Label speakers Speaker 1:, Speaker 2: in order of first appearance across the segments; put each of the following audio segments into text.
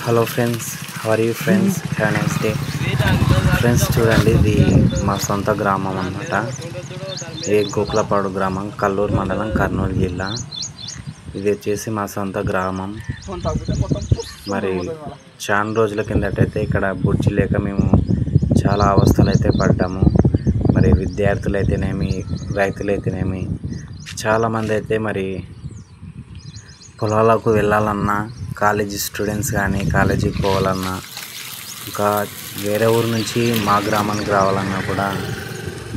Speaker 1: Hello friends, how are you friends? Have nice day friends. చూడండి, ఇది మా సొంత గ్రామం అన్నమాట. ఇది గోకులపాడు గ్రామం, కల్లూరు మండలం, కర్నూలు జిల్లా. ఇది వచ్చేసి మా సొంత గ్రామం. మరి చాలా రోజుల కిందటైతే ఇక్కడ బుడ్జి లేక మేము చాలా అవస్థలు అయితే పడ్డాము. మరి విద్యార్థులు అయితేనేమి, రైతులైతేనేమి, చాలామంది అయితే మరి పొలాలకు వెళ్ళాలన్నా, కాలేజీ స్టూడెంట్స్ కానీ కాలేజీకి పోవాలన్నా, ఇంకా వేరే ఊరు నుంచి మా గ్రామానికి రావాలన్నా కూడా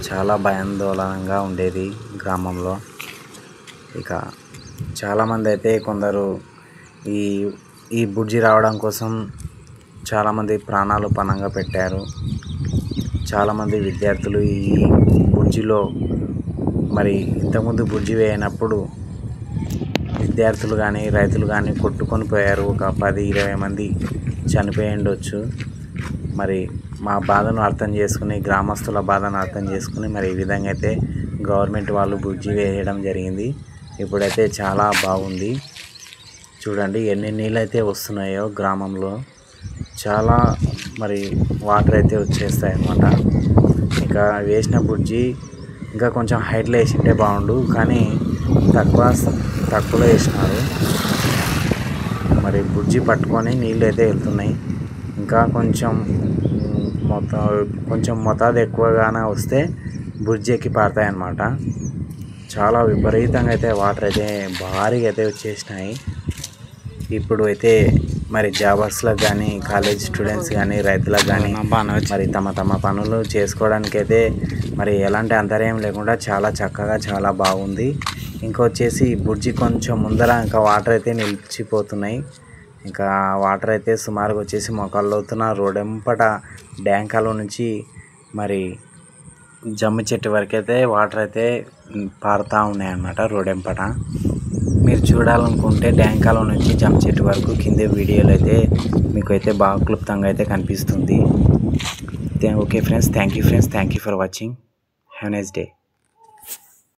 Speaker 1: చాలా భయాందోళనగా ఉండేది గ్రామంలో. ఇక చాలామంది అయితే కొందరు ఈ బుడ్జి రావడం కోసం చాలామంది ప్రాణాలు పణంగా పెట్టారు. చాలామంది విద్యార్థులు ఈ బుడ్జిలో మరి ఇంతకుముందు బుడ్జి వేయనప్పుడు విద్యార్థులు కానీ రైతులు కానీ కొట్టుకొని పోయారు. ఒక 10-20 మంది చనిపోయి ఉండొచ్చు. మరి మా బాధను అర్థం చేసుకుని, గ్రామస్తుల బాధను అర్థం చేసుకుని మరి ఈ విధంగా అయితే గవర్నమెంట్ వాళ్ళు బుడ్జి వేయడం జరిగింది. ఇప్పుడైతే చాలా బాగుంది. చూడండి ఎన్ని నీళ్ళు అయితే వస్తున్నాయో గ్రామంలో. చాలా మరి వాటర్ అయితే వచ్చేస్తాయి అన్నమాట. ఇంకా వేసిన బుడ్జి ఇంకా కొంచెం హైట్లో వేసింటే బాగుండు, కానీ తక్కువలో వేసినారు. మరి బుడ్జి పట్టుకొని నీళ్ళు అయితే వెళ్తున్నాయి. ఇంకా కొంచెం మోతాదు ఎక్కువగానే వస్తే బుడ్జి ఎక్కి పారుతాయి అన్నమాట. చాలా విపరీతంగా అయితే వాటర్ అయితే భారీగా అయితే వచ్చేసినాయి. ఇప్పుడు అయితే మరి జాబర్స్లకు కానీ, కాలేజ్ స్టూడెంట్స్ కానీ, రైతులకు కానీ మరి తమ పనులు చేసుకోవడానికైతే మరి ఎలాంటి అంతరాయం లేకుండా చాలా చక్కగా చాలా బాగుంది. ఇంకొచ్చేసి బుడ్జి కొంచెం ముందర ఇంకా వాటర్ అయితే నిలిచిపోతున్నాయి. ఇంకా వాటర్ అయితే సుమారుగా వచ్చేసి మోకాళ్ళ లోతున రోడెంపట డ్యాంకాలో నుంచి మరి జమ్మి చెట్టు వరకు అయితే వాటర్ అయితే పారుతూ ఉన్నాయి అన్నమాట రోడెంపట. మీరు చూడాలనుకుంటే డ్యాంకాలో నుంచి జమ్మి చెట్టు వరకు కింద వీడియోలు అయితే మీకు అయితే బాగా క్లుప్తంగా అయితే కనిపిస్తుంది. Okay friends, thank you for watching. Have nice day.